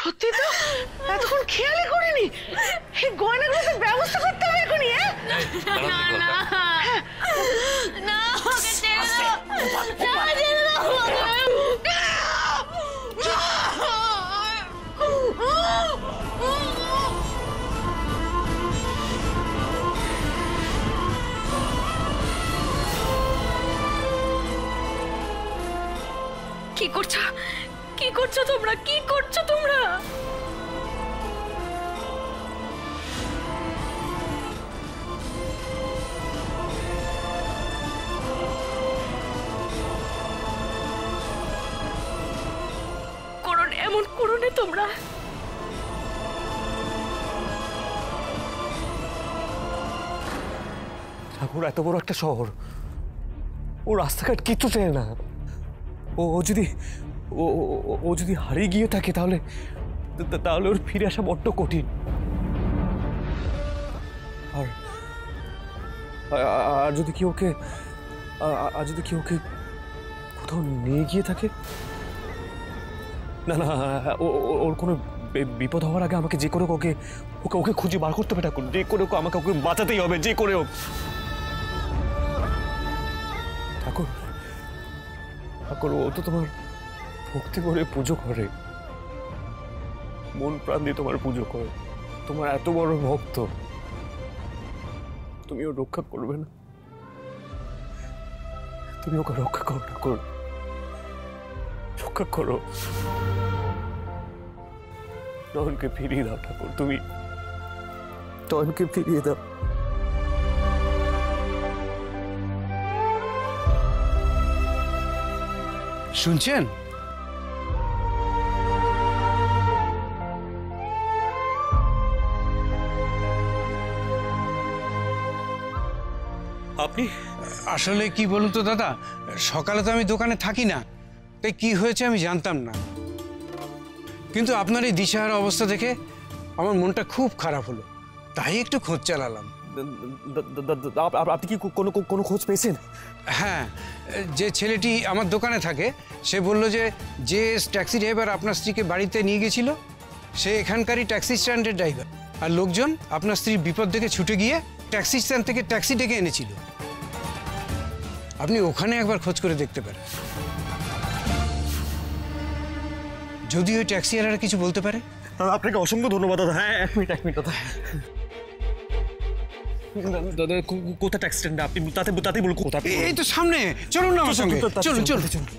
সত্যি তো এতক্ষণ খেয়ালই করিনি। এই গয়নাগুলোতে ব্যবস্থা করতে হবে এখনই। কি করছো? কি করছো তোমরা? কি করছো তোমরা? এমন করো না তোমরা। ঠাকুর এত বড় একটা শহর, ও রাস্তাঘাট কিচ্ছু চেনে না। ও যদি হারিয়ে গিয়ে থাকে তাহলে তাহলে ওর ফিরে আসা বড্ড কঠিন। আর যদি কেউ ওকে কোথাও নিয়ে গিয়ে থাকে, না না, ওর কোনো বিপদ হওয়ার আগে আমাকে যে করে ওকে ওকে খুঁজে বার করতে হবে ঠাকুর। যে করে আমাকে ওকে বাঁচাতেই হবে, যে করে হোক। ঠাকুর ঠাকুর, ও তো তোমার ভক্তি করে পুজো করে, মন প্রাণ দিয়ে তোমার পুজো করে, তোমার এত বড় ভক্ত, তুমি ওর রক্ষা করবে না? তুমি ওকে রক্ষা করো ঠাকুর, রক্ষা করো। নয়নকে ফিরিয়ে দাও ঠাকুর, তুমি নয়নকে ফিরিয়ে দাও। শুনছেন? আপনি আসলে কি বলুন তো দাদা, সকালে তো আমি দোকানে থাকি না, তাই কি হয়েছে আমি জানতাম না। কিন্তু আপনার এই দিশাহারা অবস্থা দেখে আমার মনটা খুব খারাপ হলো, তাই একটু খোঁজ চালালাম। আপনি কি কোনো খোঁজ পেয়েছেন? হ্যাঁ, যে ছেলেটি আমার দোকানে থাকে সে বলল যে ট্যাক্সি ড্রাইভার আপনার স্ত্রীকে বাড়িতে নিয়ে গেছিল সে এখানকারই ট্যাক্সি স্ট্যান্ডের ড্রাইভার, আর লোকজন আপনার স্ত্রীর বিপদ দেখে ছুটে গিয়ে ট্যাক্সি স্ট্যান্ড থেকে ট্যাক্সি ডেকে এনেছিল। আপনি ওখানে একবার খোঁজ করে দেখতে পারেন, যদি ওই ট্যাক্সিওয়ালারা কিছু বলতে পারে। আপনাকে অসংখ্য ধন্যবাদ দাদা। হ্যাঁ, এক মিনিট দাদা। দাদা কোথায় ট্যাক্সি স্ট্যান্ড? আপনি তাতেই বলুন কোথায়। এই তো সামনে, চলুন না আমার সঙ্গে, চলুন চলুন চলুন।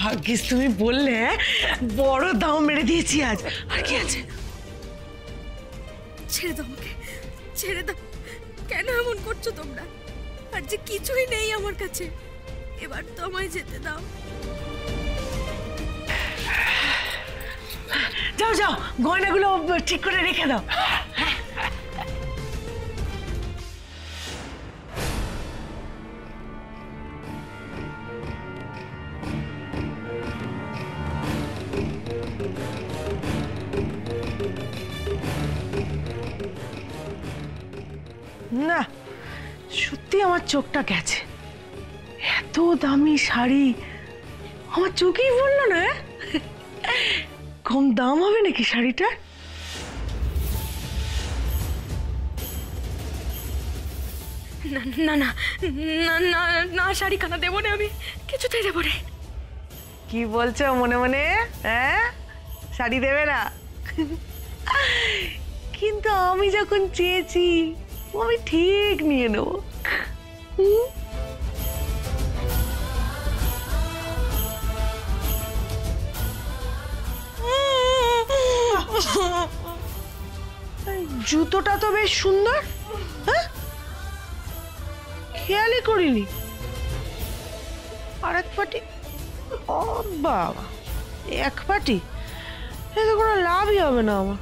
ভাগ্যিস তুমি বললে, বড় দাম মেরে দিয়েছি আজ। আর কি আছে? ছেড়ে দাও আমাকে, ছেড়ে দাও। কেন এমন করছো তোমরা? আর যে কিছুই নেই আমার কাছে, এবার তো আমায় যেতে দাও। যাও যাও, গয়নাগুলো ঠিক করে রেখে দাও। না, সত্যি আমার চোখটা গেছে। এত দামি শাড়ি আমার চোখেই বললো না। কম দাম হবে নাকি শাড়িটা? না না না না না না, শাড়ি খানা দেবো না, আমি কিছুতেই দেবো না। কি বলছো মনে মনে? হ্যাঁ, শাড়ি দেবে না? কিন্তু আমি যখন চেয়েছি আমি ঠিক নিয়ে নেবো। জুতোটা তো বেশ সুন্দর। হ্যাঁ, খেয়ালই করিনি। আর এক পাটি, ও বাবা, এক পাটি, এতে কোনো লাভই হবে না আমার।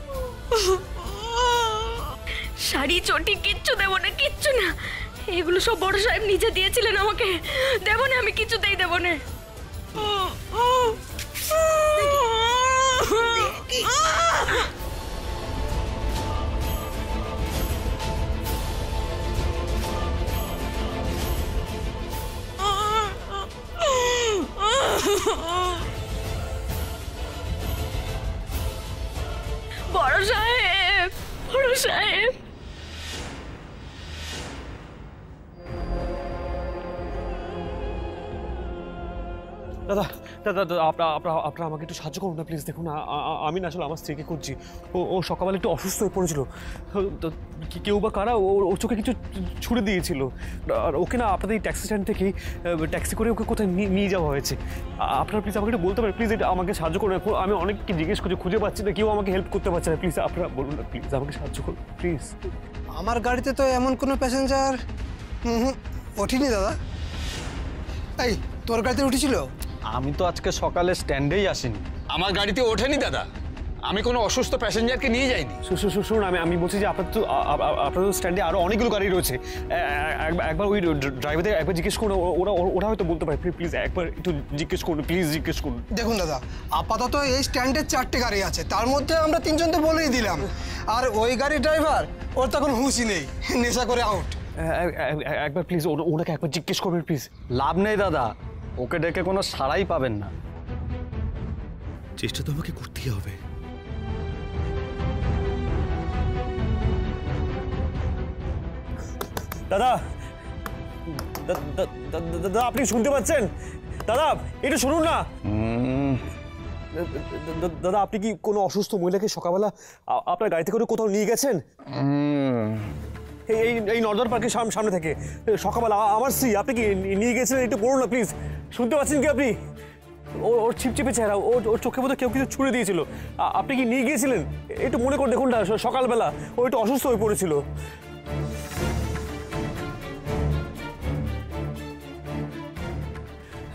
শাড়ি চটি কিচ্ছু দেবো না, কিচ্ছু না। এগুলো সব বড় সাহেব নিজে দিয়েছিলেন আমাকে, দেবো না, আমি কিছুতেই দেবো না। দাদা দাদা দাদা আপনারা আমাকে একটু সাহায্য করুন না প্লিজ। দেখুন আমি না আসলে আমার স্ত্রীকে খুঁজছি। ও সকালবেলা একটু অসুস্থ হয়ে পড়েছিল। কেউ বা কারা ওর চোখে কিছু ছুড়ে দিয়েছিল, আর ওকে না আপনাদের এই ট্যাক্সি স্ট্যান্ড থেকেই ট্যাক্সি করে ওকে কোথায় নিয়ে যাওয়া হয়েছে। আপনারা প্লিজ আমাকে একটু বলতে পারেন প্লিজ, এটা আমাকে সাহায্য করুন। আমি অনেককে জিজ্ঞেস করছি, খুঁজে পাচ্ছি না, কেউ আমাকে হেল্প করতে পারছে না। প্লিজ আপনারা বলুন না, প্লিজ আমাকে সাহায্য করুন প্লিজ। আমার গাড়িতে তো এমন কোনো প্যাসেঞ্জার ওঠেনি দাদা। এই তোর গাড়িতে উঠেছিল? আমি তো আজকে সকালে স্ট্যান্ডেই আসিনি। আমার গাড়িতে ওঠেনি দাদা, আমি কোনো অসুস্থ প্যাসেঞ্জারকে নিয়ে যাইনি। শুনুন, আমি বলছি যে আপনাদের স্ট্যান্ডে আরো অনেকগুলো গাড়ি রয়েছে। একবার ওই ড্রাইভারদের একবার জিজ্ঞেস করুন, ওরা হয়তো বলতে পারে। প্লিজ একবার একটু জিজ্ঞেস করুন, প্লিজ জিজ্ঞেস করুন। দেখুন দাদা, আপাতত এই স্ট্যান্ডে 4টে গাড়ি আছে, তার মধ্যে আমরা 3জন তো বলেই দিলাম। আর ওই গাড়ির ড্রাইভার ওর তখন হুঁশই নেই, নেশা করে আউট। একবার প্লিজ ওনাকে একবার জিজ্ঞেস করবেন প্লিজ। লাভ নেই দাদা, ওকে ডেকে কোনো সাড়াই পাবেন না। চেষ্টা তো আমাকে করতেই হবে। দাদা দাদা আপনি শুনতে পাচ্ছেন? দাদা একটু শুনুন না। দাদা আপনি কি কোনো অসুস্থ মহিলাকে সকালবেলা আপনার গাড়িতে করে কোথাও নিয়ে গেছেন? এই নর্দার্ন পার্কের সামনে থেকে সকালবেলা আমার স্ত্রী আপনি কি নিয়ে গেছিলেন? একটু বলুন না প্লিজ। শুনতে পাচ্ছেন কি আপনি? ওর ছিপছিপে চেহারা, ওর চোখের মধ্যে কেউ কিছু ছুড়ে দিয়েছিল। আপনি কি নিয়ে গিয়েছিলেন? একটু মনে করে দেখুন না, সকালবেলা ও একটু অসুস্থ হয়ে পড়েছিল।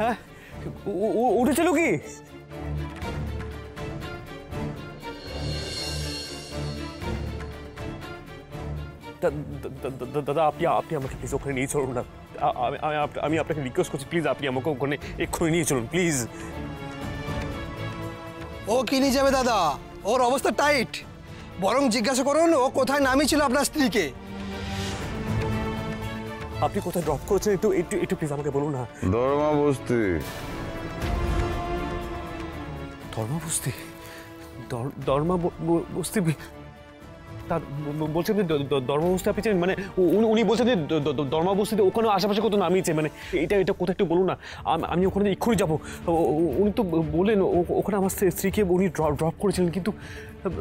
হ্যাঁ উঠেছিল কি? দাদা আপনি আমাকে প্লিজ ওখানে নিয়ে চলুন না। আমি আপনাকে রিকোয়েস্ট করছি প্লিজ, আপনি আমাকে ওখানে এক্ষুনি নিয়ে চলুন প্লিজ। ও কি নিয়ে যাবে দাদা? ওর অবস্থা টাইট। বরং জিজ্ঞাসা করুন ও কোথায় নামিয়েছিল আপনার স্ত্রীকে। আপনি কোথায় ড্রপ করেছেন একটু একটু একটু প্লিজ আমাকে বলুন না। ধর্মাবস্তি। ধর্মাবস্তি? ধর্মাবস্তি তার বলছেন যে ধর্মাবস্তি আপনি চেন? মানে উনি বলছেন যে ধর্মাবস্তিতে ওখানে আশেপাশে কোথাও নামিয়েছে, মানে এটা কোথায় একটু বলুন না। আমি ওখানে এক্ষুনি যাবো। উনি তো বললেন ওখানে আমার স্ত্রীকে উনি ড্রপ করেছিলেন, কিন্তু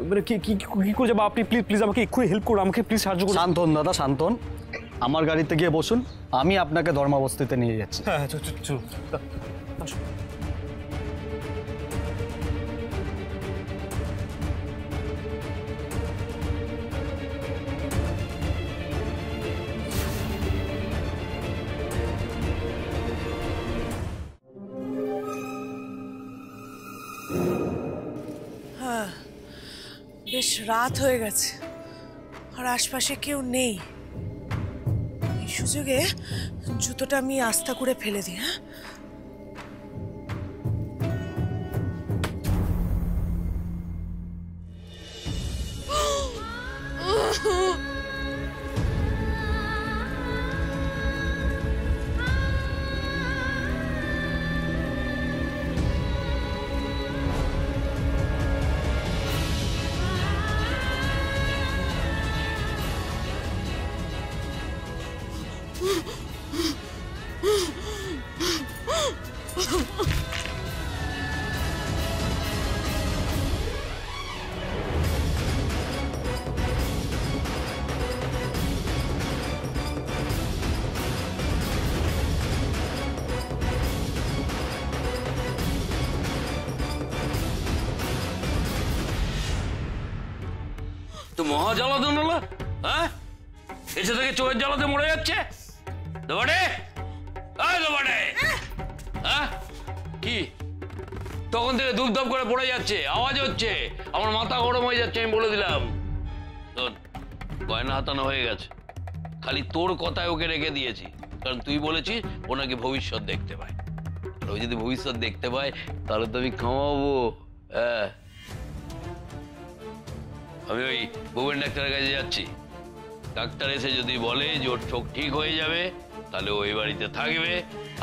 মানে কি করে যাবো? আপনি প্লিজ আমাকে এক্ষুনি হেল্প করুন, আমাকে প্লিজ সাহায্য করুন। শান্তন দাদা, শান্তন, আমার গাড়িতে গিয়ে বসুন, আমি আপনাকে ধর্মাবস্তিতে নিয়ে যাচ্ছি। হ্যাঁ চলুন। বেশ রাত হয়ে গেছে আর আশপাশে কেউ নেই। এই সুযোগে জুতোটা আমি আস্তা করে ফেলে দিই। হ্যাঁ, তো মহা জ্বালাতন হলো। হ্যাঁ, এসে থেকে চোখের জ্বালাতে মরে যাচ্ছে। দোবাড়ে, দোবাড়ে, হ্যাঁ কি? তখন থেকে ধূপধাপ করে পড়ে যাচ্ছে, আওয়াজ হচ্ছে, আমার মাথা গরম হয়ে যাচ্ছে। আমি বলে দিলাম তোর গয়না হাতানো হয়ে গেছে, খালি তোর কথায় ওকে রেখে দিয়েছি, কারণ তুই বলেছিস ওনাকে ভবিষ্যৎ দেখতে পায়। আর ও যদি ভবিষ্যৎ দেখতে পায় তাহলে তো আমি খাওয়াবো। হ্যাঁ, আমি ওই ভুবন ডাক্তারের কাছে যাচ্ছি। ডাক্তার এসে যদি বলে যে ওর চোখ ঠিক হয়ে যাবে তাহলে ওই বাড়িতে থাকবে,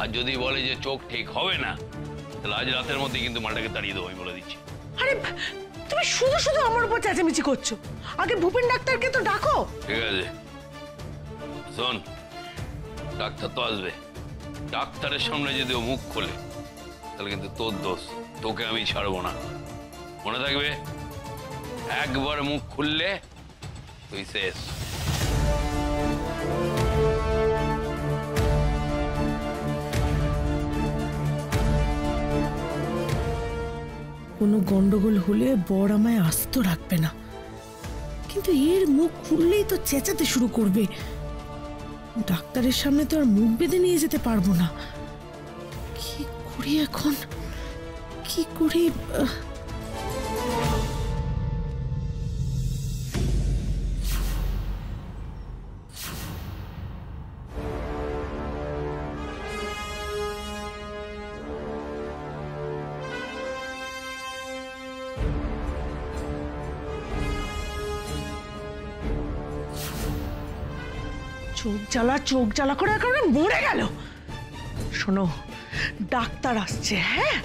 আর যদি বলে যে চোখ ঠিক হবে না তাহলে আজ রাতের মধ্যে কিন্তু মাটাকে তাড়িয়ে দেবো, আমি বলে দিচ্ছি। আরে তুমি শুধু শুধু আমার উপর চেঁচামেচি করছো। আগে ভূপেন ডাক্তারকে তো ডাকো। ঠিক আছে, শোন, ডাক্তার তো আসবে, ডাক্তারের সামনে যদি ও মুখ খোলে তাহলে কিন্তু তোর দোষ, তোকে আমি ছাড়বো না, মনে থাকবে। একবার মুখ খুললে তুই শেষ। কোনো গন্ডগোল হলে বর আমায় আস্ত রাখবে না, কিন্তু এর মুখ খুললেই তো চেঁচাতে শুরু করবে। ডাক্তারের সামনে তো আর মুখ বেঁধে নিয়ে যেতে পারবো না। কি করি এখন, কি করি? চোখ জ্বালা করে একেবারে মরে গেল। শোনো, ডাক্তার আসছে, হ্যাঁ,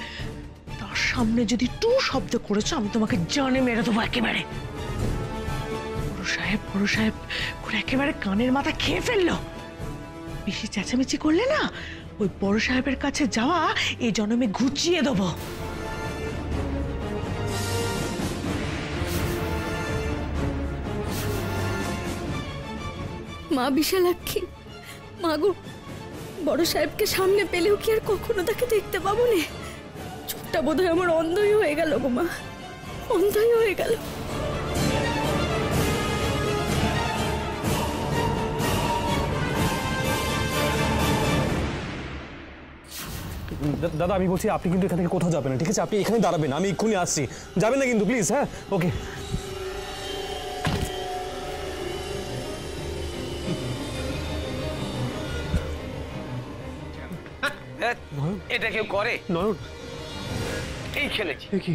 তার সামনে যদি টু শব্দ করেছো আমি তোমাকে জানে মেরে দেবো একেবারে। বড় সাহেব করে একেবারে কানের মাথা খেয়ে ফেললো। বেশি চেঁচামেচি করলে না, ওই বড় সাহেবের কাছে যাওয়া এই জন্মে ঘুচিয়ে দেবো। মা বিশালাক্ষী, মা গো, বড় সাহেবকে সামনে পেলেও কি আর কখনো তাকে দেখতে পাবো না? চোখটা বোধহয় আমার অন্ধই হয়ে গেল গো মা, অন্ধই হয়ে গেল। দাদা আমি বলছি আপনি কিন্তু এখান থেকে কোথাও যাবেন না, ঠিক আছে? আপনি এখানে দাঁড়াবেন, আমি এক্ষুনি আসছি। যাবেন না কিন্তু প্লিজ। হ্যাঁ, ওকে। এটা কেউ করে? নয়ন, এই খেলেছি। কি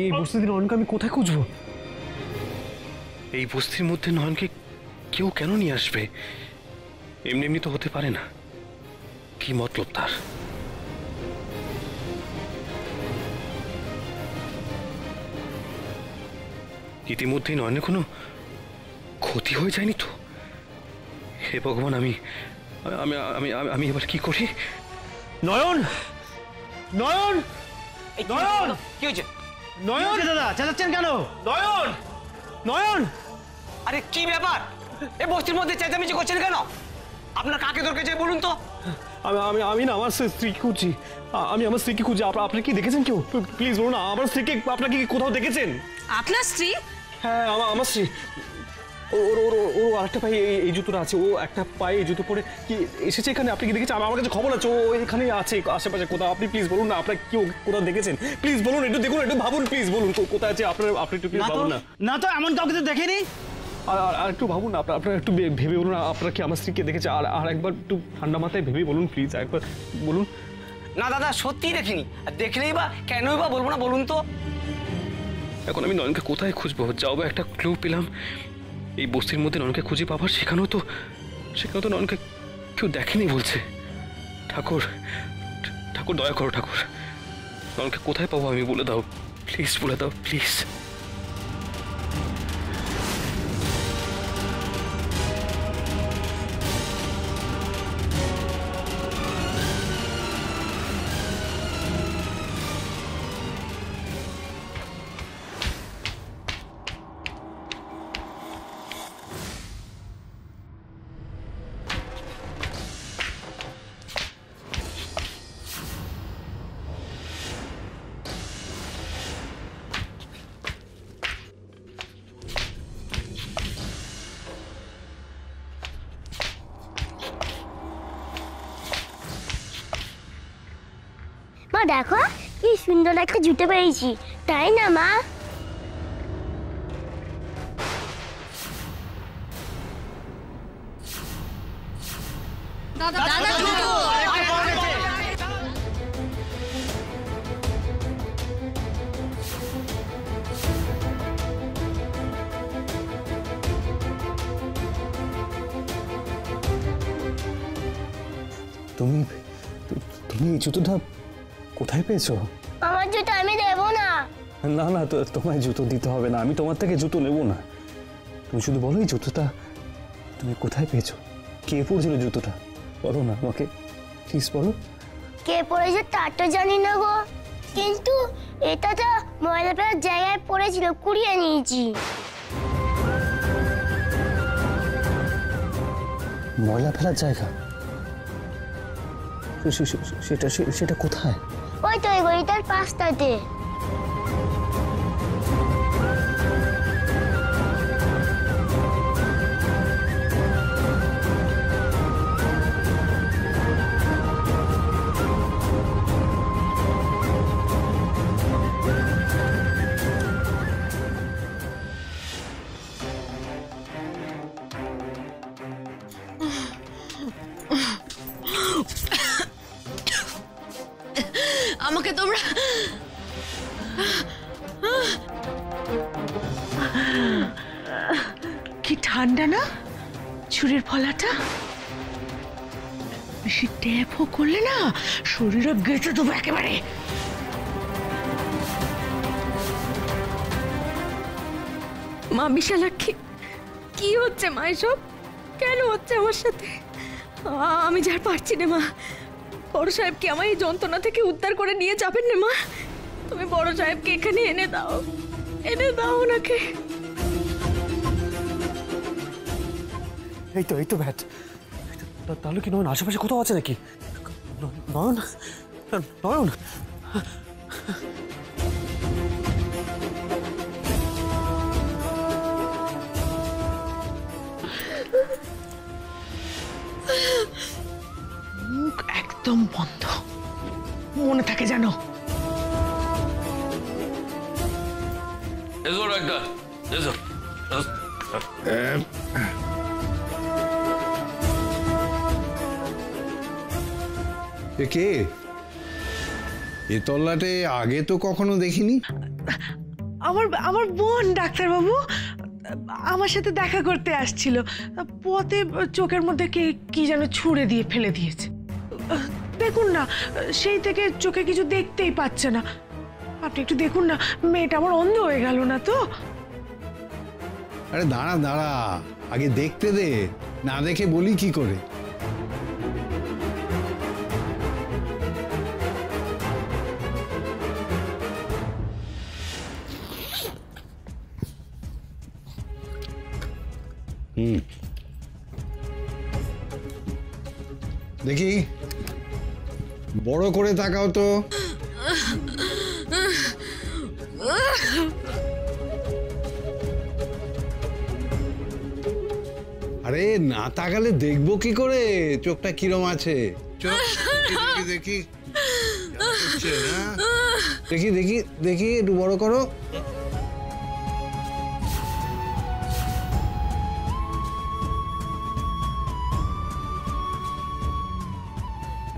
এই বস্তিতে নয়নকে আমি কোথায় খুঁজবো? এই বস্তির মধ্যে নয়নকে কেউ কেন নিয়ে আসবে? এমনি এমনি তো হতে পারে না। কি মতলব তার? ইতিমধ্যেই নয়নের কোনো ক্ষতি হয়ে যায়নি তো? হে ভগবান, আমি আমি আমি আমি এবার কি করি? নয়ন, নয়ন, নয়ন, কি হয়েছে? নয়ন দাদা চেঁচাচ্ছেন কেন? নয়ন, নয়ন, আরে কি ব্যাপার? এই বস্তির মধ্যে চেঁচামেচি করছেন কেন? আপনার কাকে দরকার চাই বলুন তো? আমি না আমার স্ত্রীকে খুঁজছি। আমি আমার স্ত্রীকে খুঁজছি। আপনি কি দেখেছেন কেউ? প্লিজ বলুন না, আমার স্ত্রীকে আপনাকে কি কোথাও দেখেছেন? আপনার স্ত্রী? হ্যাঁ, আমার স্ত্রী। ওর আরেকটা পায়ে এই জুতোটা আছে। ও একটা পায়ে এই জুতো পরে কি এসেছে এখানে? আপনি কি দেখেছেন? আমার কাছে খবর আছে ও এখানে আছে আশেপাশে কোথাও। আপনি প্লিজ বলুন না, আপনার কি কোথাও দেখেছেন? প্লিজ বলুন, একটু দেখুন, একটু ভাবুন, প্লিজ বলুন কোথায় আছে। আপনি একটু প্লিজ ভাবুন না। না তো, এমন কাউকে তো দেখেনি। আর একটু ভাবুন না, আপনারা একটু ভেবে বলুন আপনারা কি আমার স্ত্রীকে দেখেছে? আর একবার একটু ঠান্ডা মাথায় ভেবে বলুন প্লিজ, একবার বলুন। না দাদা, সত্যিই দেখিনি। আর দেখলেই বা কেনই বা বলবো না বলুন তো? এখন আমি নয়নকে কোথায় খুঁজবো? যাও বা একটা ক্লু পেলাম এই বস্তির মধ্যে নয়নকে খুঁজে পাবার। সেখানেও তো নয়নকে কেউ দেখেনি বলছে। ঠাকুর, ঠাকুর দয়া করো ঠাকুর, নয়নকে কোথায় পাবো আমি বলে দাও প্লিজ, বলে দাও প্লিজ। মা দেখো, কি সুন্দর একটা জুতো পেয়েছি, তাই না মা? তুমি এই জুতোটা কোথায় পেয়েছো? আমার জুতো আমি দেবো না। না না, তোমায় জুতো দিতে হবে না, আমি তোমার থেকে জুতো নেবো না। তুমি শুধু বলো এই জুতোটা তুমি কোথায় পেয়েছো? কে পড়ছিল জুতোটা? বলো না আমাকে প্লিজ, বলো। কে পড়েছে তা তো জানি না গো, কিন্তু এটা তো ময়লা ফেলার জায়গায় পড়েছিল, কুড়িয়ে নিয়েছি। ময়লা ফেলার জায়গা? সেটা কোথায়? ওই তো ওই গলিটার পাশটাতে। আমাকে তোমরা কি ঠান্ডা না ছুরির ফলাটা, বেশি ট্যাপও করলে না শরীরে গেঁথে দেবো একেবারে। মা বিশালাক্ষী, কি হচ্ছে মা এসব? কেন হচ্ছে আমার সাথে? আমি যার পারছি না মা। বড় সাহেব কি আমায় এই যন্ত্রণা থেকে উদ্ধার করে নিয়ে যাবেন না মা? তুমি বড় সাহেবকে এখানে এনে দাও, এনে দাও ওনাকে। এই তো ব্যাট। তাহলে কি নয়ন আশেপাশে কোথাও আছে নাকি? নয়ন, নয়ন। মুখ একদম বন্ধ, মনে থাকে জানো। এসো ডাক্তার, এসো। কে এ তল্লাটে? আগে তো কখনো দেখিনি। আমার বোন ডাক্তারবাবু আমার সাথে দেখা করতে আসছিল, পথে চোখের মধ্যে কি যেন ছুঁড়ে দিয়ে ফেলে দিয়েছে। দেখুন না, সেই থেকে চোখে কিছু দেখতেই পাচ্ছে না। আপনি একটু দেখুন না, মেয়েটা আমার অন্ধ হয়ে গেল না তো? আরে দাঁড়া দাঁড়া, আগে দেখতে দে, না দেখে বলি কি করে? দেখি বড় করে তাকাও তো। আরে না তাকালে দেখবো কি করে চোখটা কিরম আছে? চোখ দেখি দেখি দেখি দেখি, একটু বড় করো।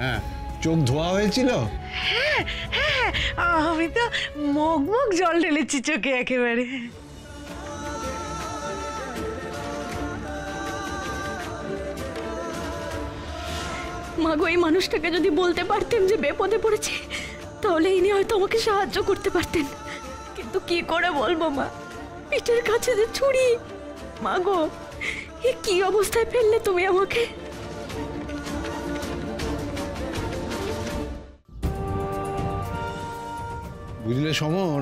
হ্যাঁ, চোখ ধোয়া হয়েছিল? হ্যাঁ হ্যাঁ, আমি তো মগ মগ জল ঢেলেছি চোখে একেবারে। মা গো, এই মানুষটাকে যদি বলতে পারতেন যে বিপদে পড়েছে, তাহলে ইনি হয়তো আমাকে সাহায্য করতে পারতেন। কিন্তু কি করে বলবো মা? পিঠের কাছে যে ছুরি। মা গো, এ কি অবস্থায় ফেললে তুমি আমাকে? বুঝলে সমর,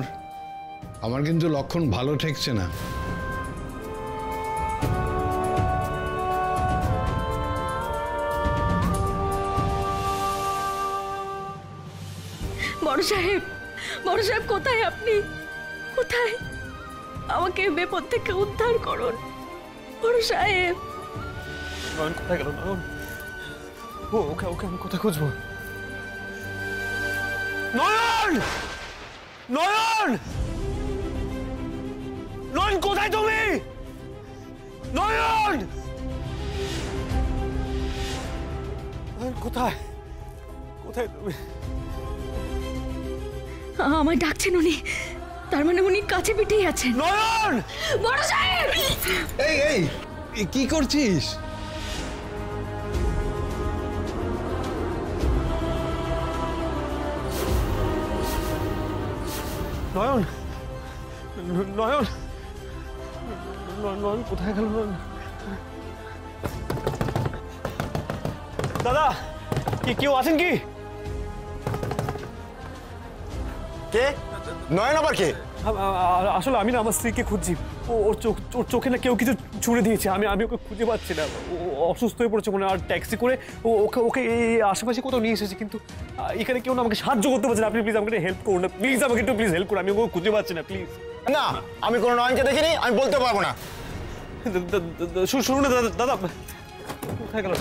আমার কিন্তু লক্ষণ ভালো ঠেকছে না। বড় সাহেব, বড় সাহেব কোথায় আপনি? কোথায়? আমাকে বিপদ থেকে উদ্ধার করুন বড় সাহেব। নয়ন কোথায় গেল? নয়ন, ওকে আমি কোথায় খুঁজবো? নয়ন, নয়ন, নয়ন কোথায় তুমি? নয়ন, নয়ন কোথায়? কোথায় তুমি? আমায় ডাকছেন উনি, তার মানে উনি কাছে পিঠেই আছেন। নয়ন, বড় সাহেব! এই এই কি করছিস? নয়ন, নয়ন, নয়ন কোথায় গেল? নয়ন, দাদা, কি কেউ আছেন কি? কে নয়ন আবার কে? আসলে আমি না আমার স্ত্রীকে খুঁজছি। ওর চোখে না কেউ কিছু ছুঁড়ে দিয়েছে। আমি ওকে খুঁজে পাচ্ছি না। ও অসুস্থ হয়ে পড়েছে মনে হয়। আর ট্যাক্সি করে ওকে এই আশেপাশে কোথাও নিয়ে এসেছে, কিন্তু এখানে কেউ না আমাকে সাহায্য করতে পারছে না। আপনি প্লিজ আমাকে হেল্প করুন না, প্লিজ আমাকে একটু প্লিজ হেল্প করুন। আমি ওকে খুঁজে পাচ্ছি না, প্লিজ। না, আমি কোনো নয়নকে দেখিনি, আমি বলতে পারবো না। শুনুন না দাদা, কোথায় গেল?